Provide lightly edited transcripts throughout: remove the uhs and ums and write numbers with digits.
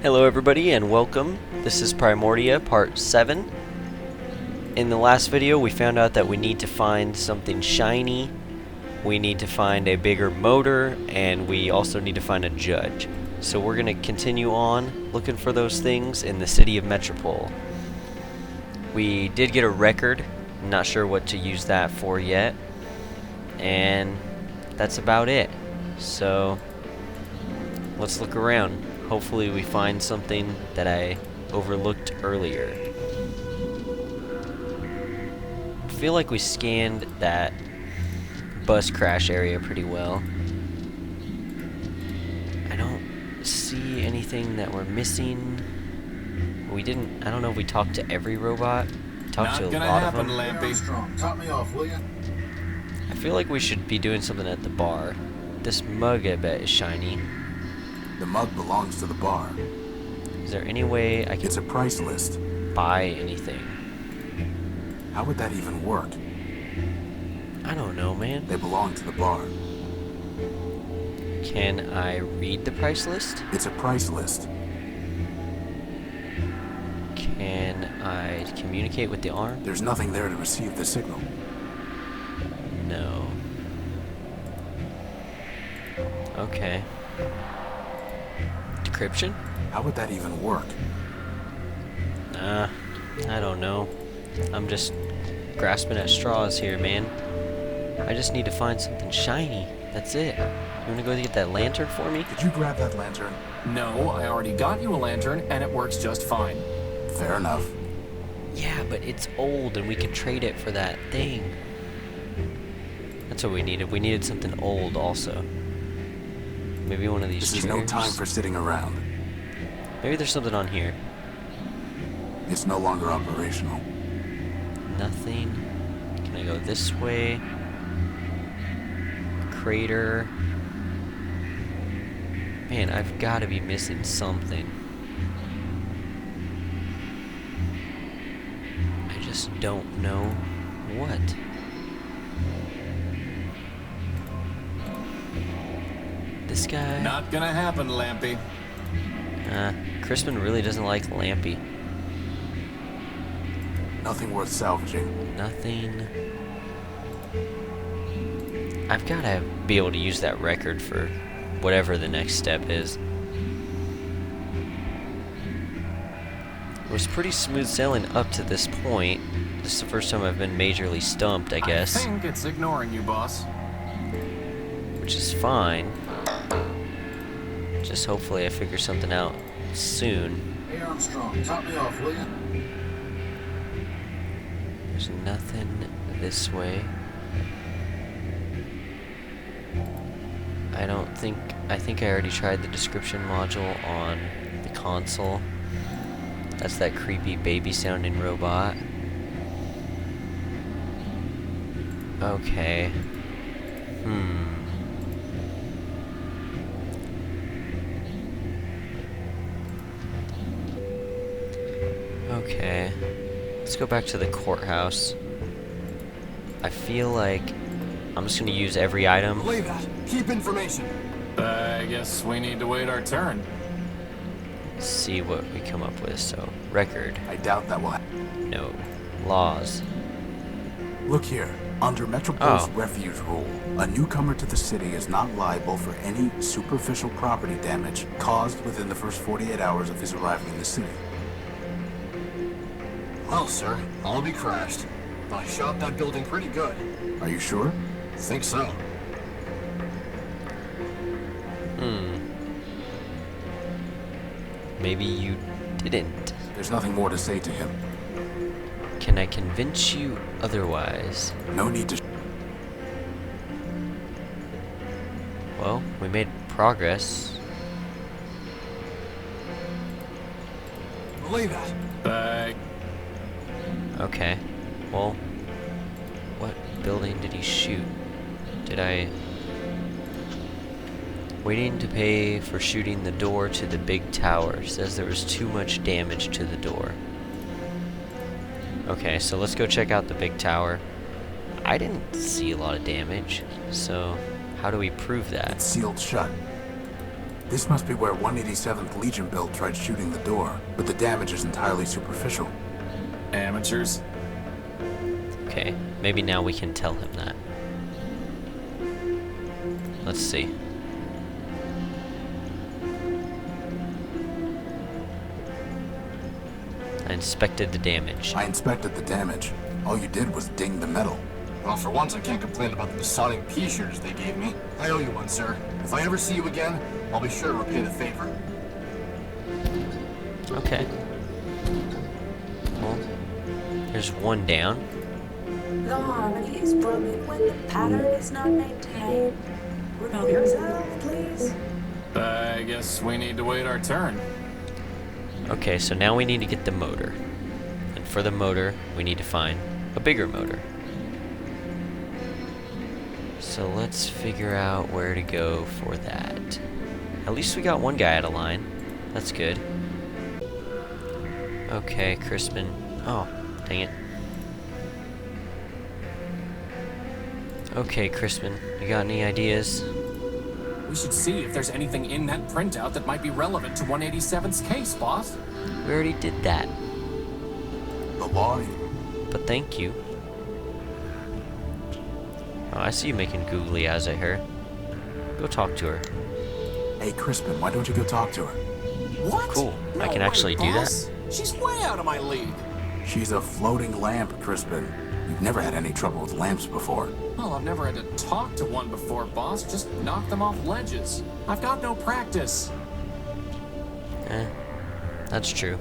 Hello everybody and welcome. This is Primordia part 7. In the last video we found out that we need to find something shiny, we need to find a bigger motor, and we also need to find a judge. So we're going to continue on looking for those things in the city of Metropole. We did get a record, not sure what to use that for yet, and that's about it. So let's look around. Hopefully we find something that I overlooked earlier. I feel like we scanned that bus crash area pretty well. I don't see anything that we're missing. I don't know if we talked to every robot. Talked to a lot of them. Top me off, will you? I feel like we should be doing something at the bar. This mug, I bet, is shiny. The mug belongs to the bar. Is there any way I It's a can price list. buy anything? How would that even work? I don't know, man. They belong to the bar. Can I read the price list? It's a price list. Can I communicate with the arm? There's nothing there to receive the signal. No. Okay. Decryption? How would that even work? I don't know. I'm just grasping at straws here, man. I just need to find something shiny. That's it. You wanna go get that lantern for me? Could you grab that lantern? No, I already got you a lantern, and it works just fine. Fair enough. Yeah, but it's old and we can trade it for that thing. That's what we needed. We needed something old also. Maybe one of these This chairs. is no time for sitting around. Maybe there's something on here. It's no longer operational. Nothing. Can I go this way? Crater. Man, I've got to be missing something. I just don't know what. This guy? Not gonna happen, Lampy. Crispin really doesn't like Lampy. Nothing worth salvaging. Nothing. I've got to be able to use that record for whatever the next step is. It was pretty smooth sailing up to this point. This is the first time I've been majorly stumped, I guess. I think it's ignoring you, boss. Which is fine. Just hopefully I figure something out soon. Hey Armstrong, top me off, will you? There's nothing this way. I think I already tried the description module on the console. That's that creepy baby sounding robot. Okay. Okay. Let's go back to the courthouse. I feel like I'm just gonna use every item. Believe that. Keep information. I guess we need to wait our turn. See what we come up with. So, record. I doubt that will happen. No. Laws. Look here. Under Metropole's Oh. refuge rule, a newcomer to the city is not liable for any superficial property damage caused within the first 48 hours of his arriving in the city. Well, sir, I'll be crashed. I shot that building pretty good. Are you sure? Think so. Maybe you didn't. There's nothing more to say to him. Can I convince you otherwise? No need to. Well, we made progress. Believe that. Okay. Well, what building did he shoot? Waiting to pay for shooting the door to the big tower. Says there was too much damage to the door. Okay, so let's go check out the big tower. I didn't see a lot of damage, so how do we prove that? It's sealed shut. This must be where 187th Legion build tried shooting the door, but the damage is entirely superficial. Amateurs? Okay, maybe now we can tell him that. Let's see. I inspected the damage. I inspected the damage. All you did was ding the metal. Well, for once, I can't complain about the sodding pea-shooters they gave me. I owe you one, sir. If I ever see you again, I'll be sure to repay the favor. Okay. Well, there's one down. The harmony is broken when the pattern is not maintained. Remove yourself, please. I guess we need to wait our turn. Okay, so now we need to get the motor. And for the motor, we need to find a bigger motor. So let's figure out where to go for that. At least we got one guy out of line. That's good. Okay, Crispin. Oh, dang it. Okay, Crispin, you got any ideas? We should see if there's anything in that printout that might be relevant to 187's case, boss. We already did that. The law. But thank you. Oh, I see you making googly eyes at her. Go talk to her. Hey, Crispin, why don't you go talk to her? What? Cool. I No can way, actually do that? boss. She's way out of my league. She's a floating lamp, Crispin. You've never had any trouble with lamps before. Well, I've never had to talk to one before, boss. Just knock them off ledges. I've got no practice. That's true.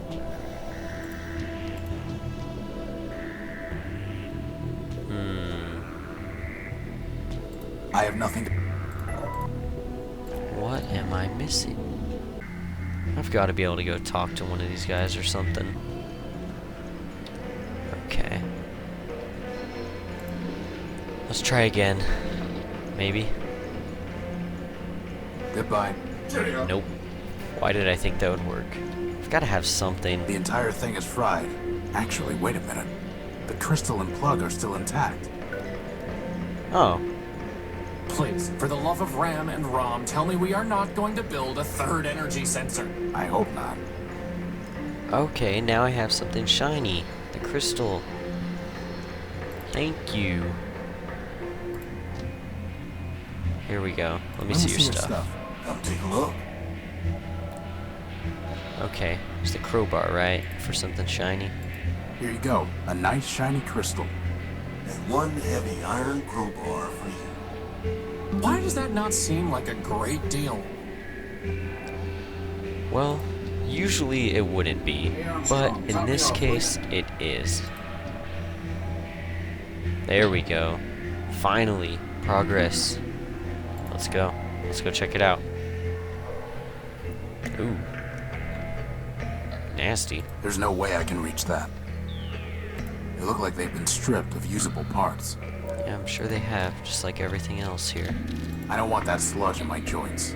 I have nothing to... What am I missing? I've got to be able to go talk to one of these guys or something. Okay. Let's try again. Maybe. Goodbye. Nope. Why did I think that would work? I've got to have something. The entire thing is fried. Actually, wait a minute. The crystal and plug are still intact. Oh. Please, for the love of Ram and Rom, tell me we are not going to build a third energy sensor. I hope not. Okay, now I have something shiny. The crystal. Thank you. Here we go. Let me see your stuff. Come take a look. Okay, it's the crowbar, right? For something shiny. Here you go. A nice shiny crystal. And one heavy iron crowbar for you. Why does that not seem like a great deal? Well, usually it wouldn't be, but in this case, it is. There we go. Finally, progress. Let's go. Let's go check it out. Ooh. Nasty. There's no way I can reach that. They look like they've been stripped of usable parts. Yeah, I'm sure they have, just like everything else here. I don't want that sludge in my joints.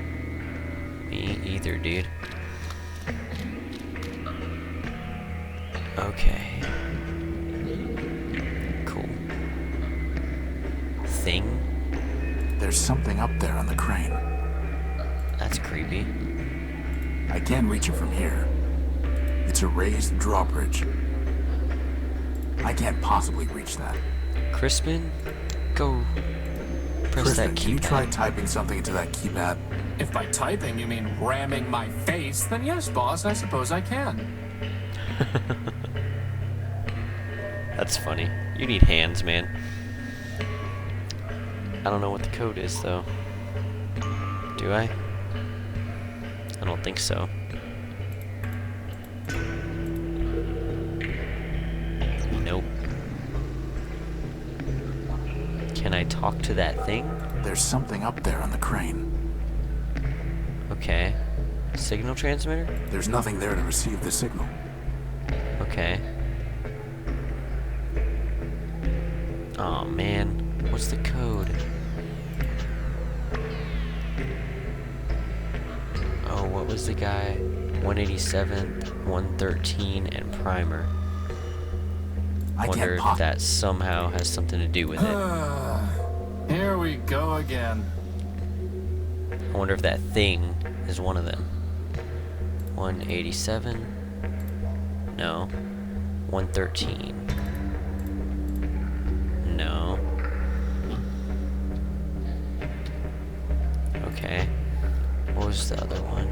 Me either, dude. Okay. Cool. Thing? There's something up there on the crane. That's creepy. I can't reach it from here. It's a raised drawbridge. I can't possibly reach that. Crispin, go press that Crispin, can you keypad. try typing something into that keypad? If by typing you mean ramming my face, then yes, boss, I suppose I can. That's funny. You need hands, man. I don't know what the code is, though. Do I? I don't think so. Nope. Can I talk to that thing? There's something up there on the crane. Okay. Signal transmitter? There's nothing there to receive the signal. Okay. Oh man, what's the code? Oh, what was the guy? 187, 113, and Primer. I Wonder can't if that somehow has something to do with it. Here we go again. I wonder if that thing is one of them. 187. No. 113. No. Okay. What was the other one?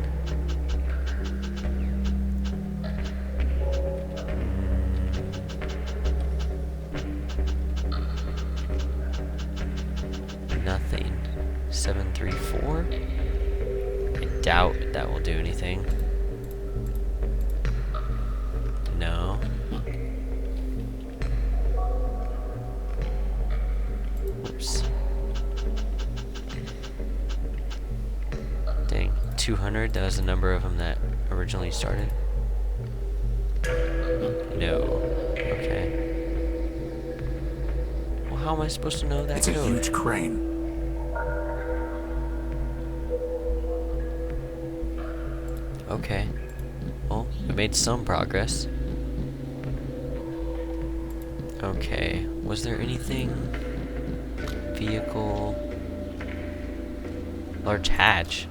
Nothing. 734? I doubt that will do anything. No. Oops. Dang. 200? That was the number of them that originally started? No. Okay. Well, how am I supposed to know that It's a code? huge crane. Okay. Well, we made some progress. Okay. Was there anything? Vehicle. Large hatch.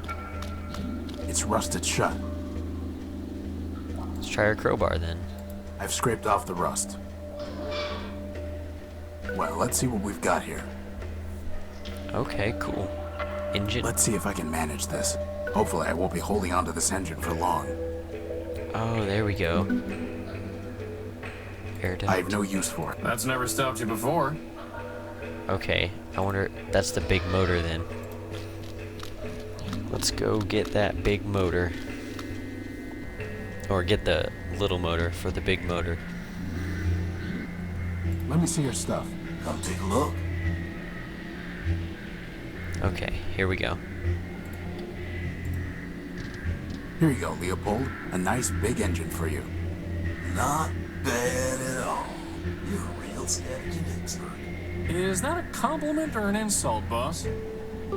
It's rusted shut. Let's try our crowbar then. I've scraped off the rust. Well, let's see what we've got here. Okay, cool. Engine. Let's see if I can manage this. Hopefully I won't be holding onto this engine for long. Oh, there we go. Air duct. I have no use for it. That's never stopped you before. Okay, I wonder, that's the big motor then. Let's go get that big motor. Or get the little motor for the big motor. Let me see your stuff. Come take a look. Okay, here we go. Here you go, Leopold. A nice big engine for you. Not bad at all. You're a real scavenging expert. Is that a compliment or an insult, boss?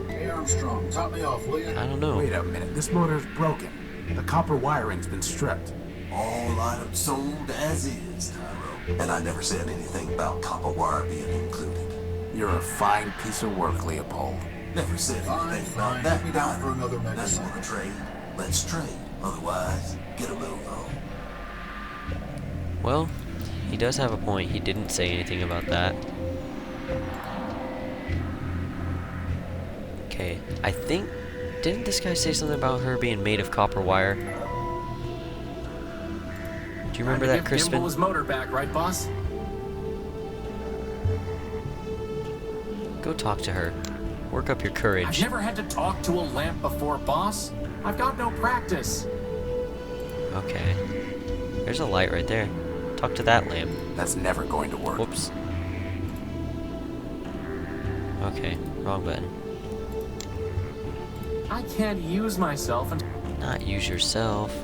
Hey, Armstrong, top me off, will you? I don't know. Wait a minute, this motor's broken. The copper wiring's been stripped. All items sold as is, Tyro. And I never said anything about copper wire being included. You're a fine piece of work, Leopold. Never said anything about that. Put me down for another minute. Let's want to trade. Let's trade. Otherwise, get a move on. Well, he does have a point. He didn't say anything about that. Okay, I think... Didn't this guy say something about her being made of copper wire? Do you remember that, Crispin? Gimbal his motor back, right, boss? Go talk to her. Work up your I've courage. never had to talk to a lamp before, boss. I've got no practice. Okay. There's a light right there. Talk to that lamp. That's never going to work. Whoops. Okay, wrong button. I can't use myself and Not use yourself.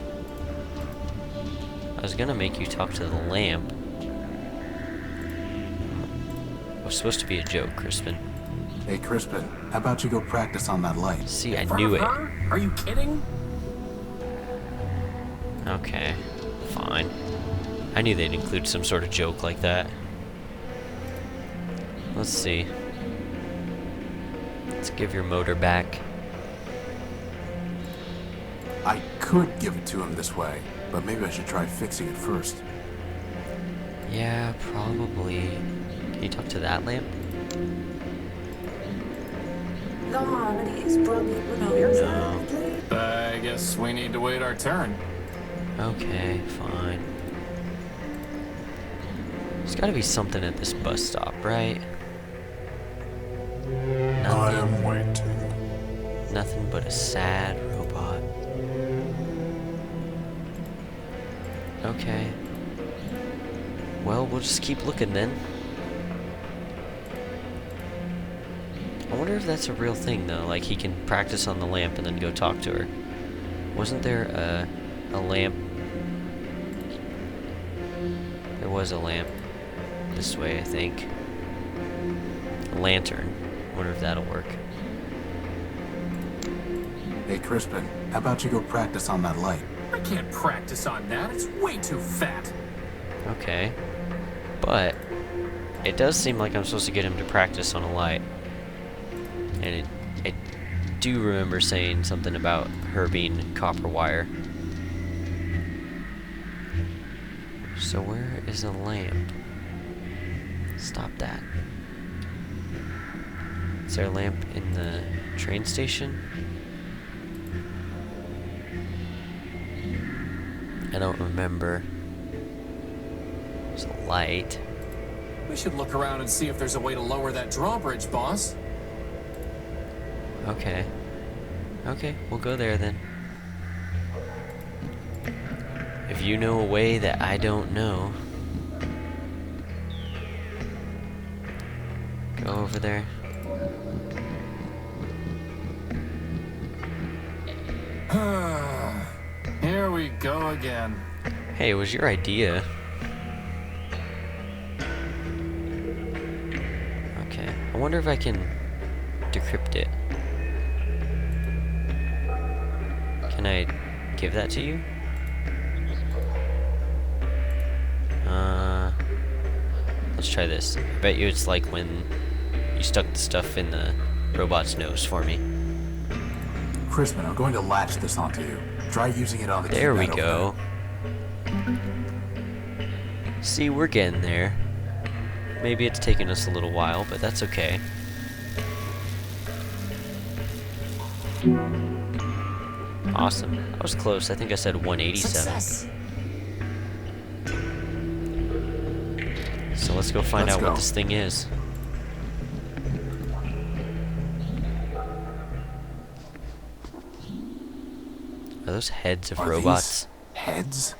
I was gonna make you talk to the lamp. It was supposed to be a joke, Crispin. Hey, Crispin, how about you go practice on that light? See, I in front knew of it. her? Are you kidding? Okay, fine. I knew they'd include some sort of joke like that. Let's see. Let's give your motor back. I could give it to him this way, but maybe I should try fixing it first. Yeah, probably. Can you talk to that lamp? The harmony is broken with yourself. I guess we need to wait our turn. Okay, fine. There's gotta be something at this bus stop, right? Nothing. waiting. Nothing but a sad robot. Okay. Well, we'll just keep looking then. I wonder if that's a real thing though, like he can practice on the lamp and then go talk to her. Wasn't there a lamp? There was a lamp this way, I think. A lantern. Wonder if that'll work. Hey, Crispin, how about you go practice on that light? I can't practice on that. It's way too fat. Okay. But it does seem like I'm supposed to get him to practice on a light. And it do remember saying something about her being copper wire. So where is the lamp? Stop that. Is there a lamp in the train station? I don't remember. There's a light. We should look around and see if there's a way to lower that drawbridge, boss. Okay. Okay, we'll go there then. If you know a way that I don't know, go over there. Here we go again. Hey, it was your idea. Okay, I wonder if I can decrypt it. Can I give that to you? Let's try this. I bet you it's like when you stuck the stuff in the robot's nose for me. Crispin, I'm going to latch this onto you. Try using it on the There we keypad go. See, we're getting there. Maybe it's taking us a little while, but that's okay. Awesome. I was close. I think I said 187. Success. So let's go find Let's out go. what this thing is. Are those heads of Are robots? these heads?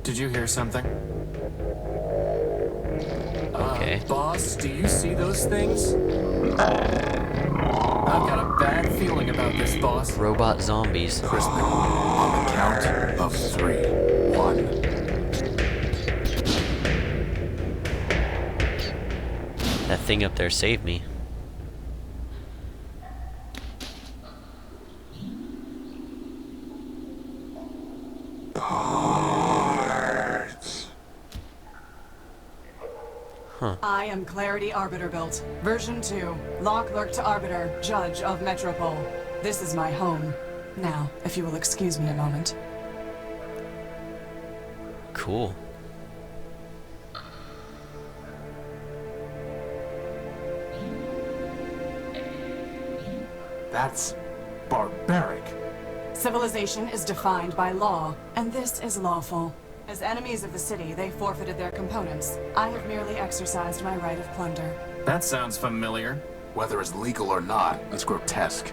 Did you hear something? Okay. Boss, do you see those things? I've got a bad feeling about this, boss. Robot zombies. Crispin, on the count of 3. 1. That thing up there saved me. I am Clarity Arbiter built. Version 2. Law Clerk to Arbiter, Judge of Metropole. This is my home. Now, if you will excuse me a moment. Cool. That's barbaric. Civilization is defined by law, and this is lawful. As enemies of the city, they forfeited their components. I have merely exercised my right of plunder. That sounds familiar. Whether it's legal or not, it's grotesque.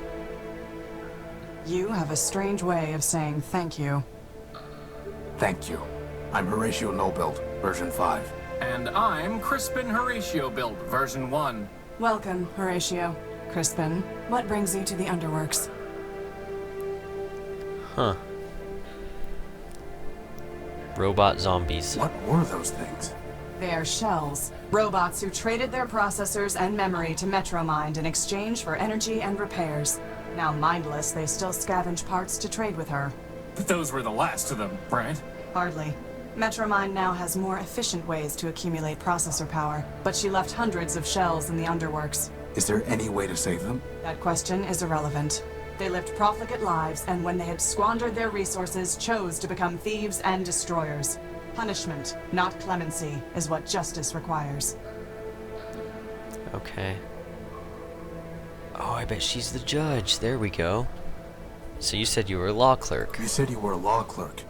You have a strange way of saying thank you. Thank you. I'm Horatio Nobuild, version 5. And I'm Crispin Horatio build, version 1. Welcome, Horatio. Crispin, what brings you to the Underworks? Huh. Robot zombies. What were those things? They are shells. Robots who traded their processors and memory to Metromind in exchange for energy and repairs. Now mindless, they still scavenge parts to trade with her. But those were the last of them, right? Hardly. Metromind now has more efficient ways to accumulate processor power, but she left hundreds of shells in the Underworks. Is there any way to save them? That question is irrelevant. They lived profligate lives, and when they had squandered their resources, chose to become thieves and destroyers. Punishment, not clemency, is what justice requires. Okay. Oh, I bet she's the judge. There we go. So you said you were a law clerk. You said you were a law clerk.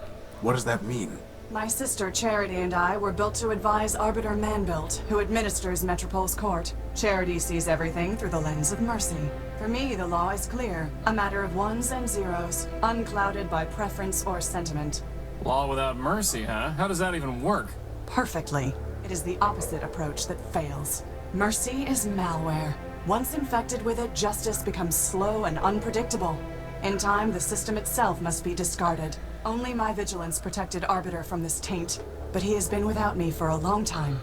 What does that mean? My sister Charity and I were built to advise Arbiter Manbuilt, who administers Metropole's court. Charity sees everything through the lens of mercy. For me, the law is clear, a matter of ones and zeros, unclouded by preference or sentiment. Law without mercy, huh? How does that even work? Perfectly. It is the opposite approach that fails. Mercy is malware. Once infected with it, justice becomes slow and unpredictable. In time, the system itself must be discarded. Only my vigilance protected Arbiter from this taint, but he has been without me for a long time.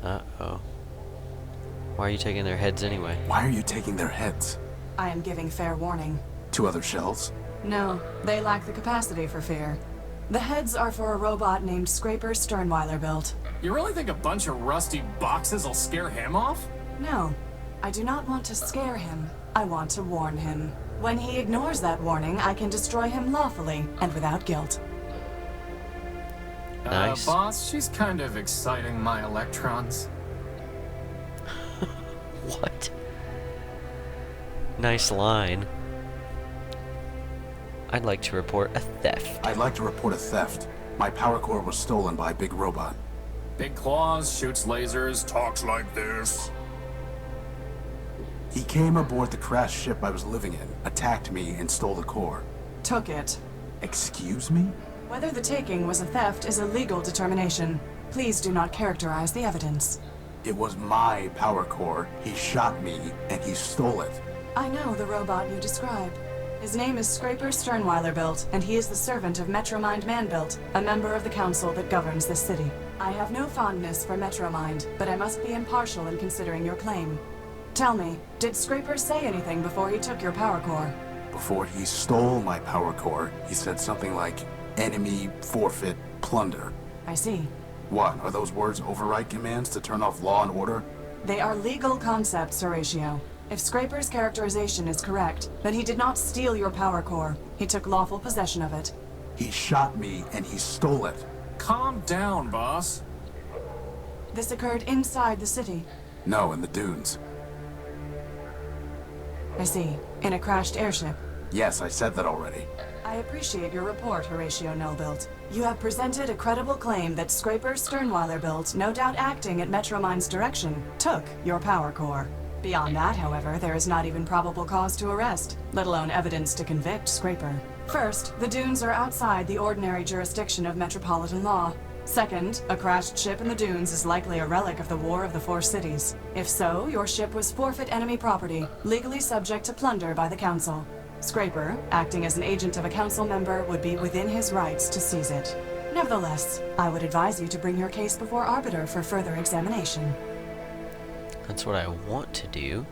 Uh-oh. Why are you taking their heads anyway? Why are you taking their heads? I am giving fair warning. To other shells? No, they lack the capacity for fear. The heads are for a robot named Scraper Sternweiler built. You really think a bunch of rusty boxes will scare him off? No, I do not want to scare him. I want to warn him. When he ignores that warning, I can destroy him lawfully and without guilt. Nice. Boss, she's kind of exciting my electrons. What? Nice line. I'd like to report a theft. I'd like to report a theft. My power core was stolen by a big robot. Big claws, shoots lasers, talks like this. He came aboard the crashed ship I was living in, attacked me, and stole the core. Took it. Excuse me? Whether the taking was a theft is a legal determination. Please do not characterize the evidence. It was my power core. He shot me, and he stole it. I know the robot you describe. His name is Scraper Sternweiler built, and he is the servant of Metromind Manbuilt, a member of the council that governs this city. I have no fondness for Metromind, but I must be impartial in considering your claim. Tell me, did Scraper say anything before he took your power core? Before he stole my power core, he said something like, enemy, forfeit, plunder. I see. What, are those words override commands to turn off law and order? They are legal concepts, Horatio. If Scraper's characterization is correct, then he did not steal your power core. He took lawful possession of it. He shot me, and he stole it. Calm down, boss. This occurred inside the city. No, in the dunes. I see. In a crashed airship. Yes, I said that already. I appreciate your report, Horatio Nobuilt. You have presented a credible claim that Scraper Sternweiler built, no doubt acting at Metromind's direction, took your power core. Beyond that, however, there is not even probable cause to arrest, let alone evidence to convict Scraper. First, the dunes are outside the ordinary jurisdiction of metropolitan law. Second, a crashed ship in the dunes is likely a relic of the War of the Four Cities. If so, your ship was forfeit enemy property, legally subject to plunder by the Council. Scraper, acting as an agent of a council member, would be within his rights to seize it. Nevertheless, I would advise you to bring your case before Arbiter for further examination. That's what I want to do.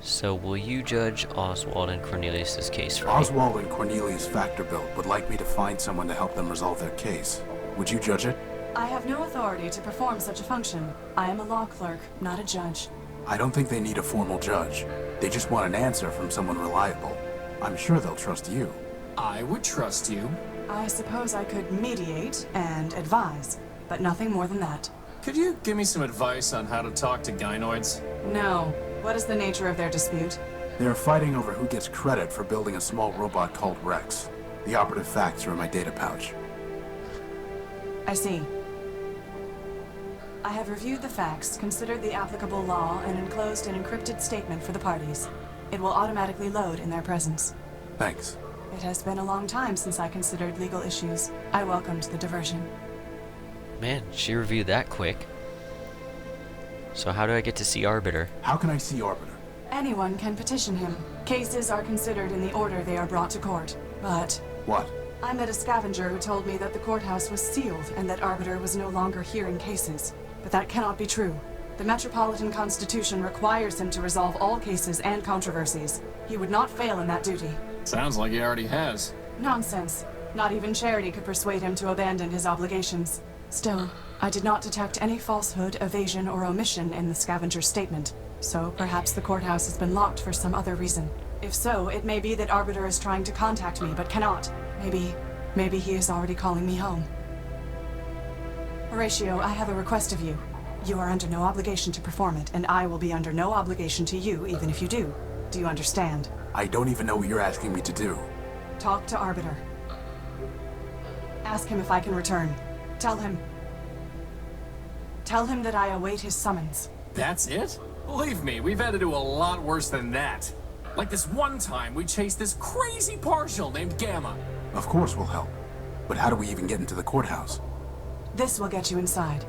So will you judge Oswald and Cornelius' case for me? Oswald and Cornelius Factorbuilt would like me to find someone to help them resolve their case. Would you judge it? I have no authority to perform such a function. I am a law clerk, not a judge. I don't think they need a formal judge. They just want an answer from someone reliable. I'm sure they'll trust you. I would trust you. I suppose I could mediate and advise, but nothing more than that. Could you give me some advice on how to talk to gynoids? No. What is the nature of their dispute? They're fighting over who gets credit for building a small robot called Rex. The operative facts are in my data pouch. I see. I have reviewed the facts, considered the applicable law, and enclosed an encrypted statement for the parties. It will automatically load in their presence. Thanks. It has been a long time since I considered legal issues. I welcomed the diversion. Man, she reviewed that quick. So how do I get to see Arbiter? How can I see Arbiter? Anyone can petition him. Cases are considered in the order they are brought to court. But What? I met a scavenger who told me that the courthouse was sealed and that Arbiter was no longer hearing cases. But that cannot be true. The Metropolitan Constitution requires him to resolve all cases and controversies. He would not fail in that duty. Sounds like he already has. Nonsense. Not even charity could persuade him to abandon his obligations. Still, I did not detect any falsehood, evasion, or omission in the scavenger's statement. So perhaps the courthouse has been locked for some other reason. If so, it may be that Arbiter is trying to contact me, but cannot. Maybe he is already calling me home. Horatio, I have a request of you. You are under no obligation to perform it, and I will be under no obligation to you, even if you do. Do you understand? I don't even know what you're asking me to do. Talk to Arbiter. Ask him if I can return. Tell him that I await his summons. That's it? Believe me, we've had to do a lot worse than that. Like this one time we chased this crazy partial named Gamma. Of course we'll help. But how do we even get into the courthouse? This will get you inside.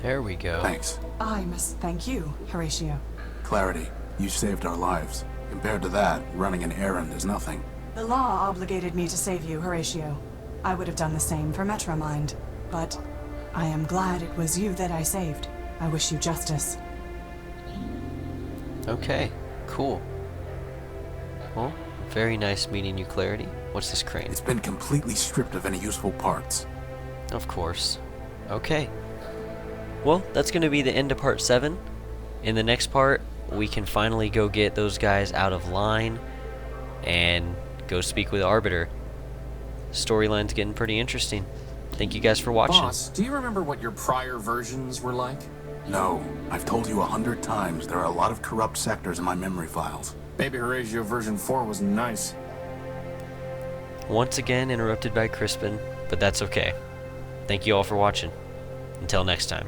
There we go. Thanks. I must thank you, Horatio. Clarity, you saved our lives. Compared to that, running an errand is nothing. The law obligated me to save you, Horatio. I would have done the same for Metromind, but I am glad it was you that I saved. I wish you justice. Okay, cool. Well, Very nice meeting you, Clarity. What's this crane? It's been completely stripped of any useful parts. Of course. Okay. Well, that's going to be the end of part 7. In the next part, we can finally go get those guys out of line and go speak with Arbiter. Storyline's getting pretty interesting. Thank you guys for watching. Boss, do you remember what your prior versions were like? No, I've told you 100 times there are a lot of corrupt sectors in my memory files. Baby Horatio version 4 was nice. Once again interrupted by Crispin, but that's okay. Thank you all for watching. Until next time.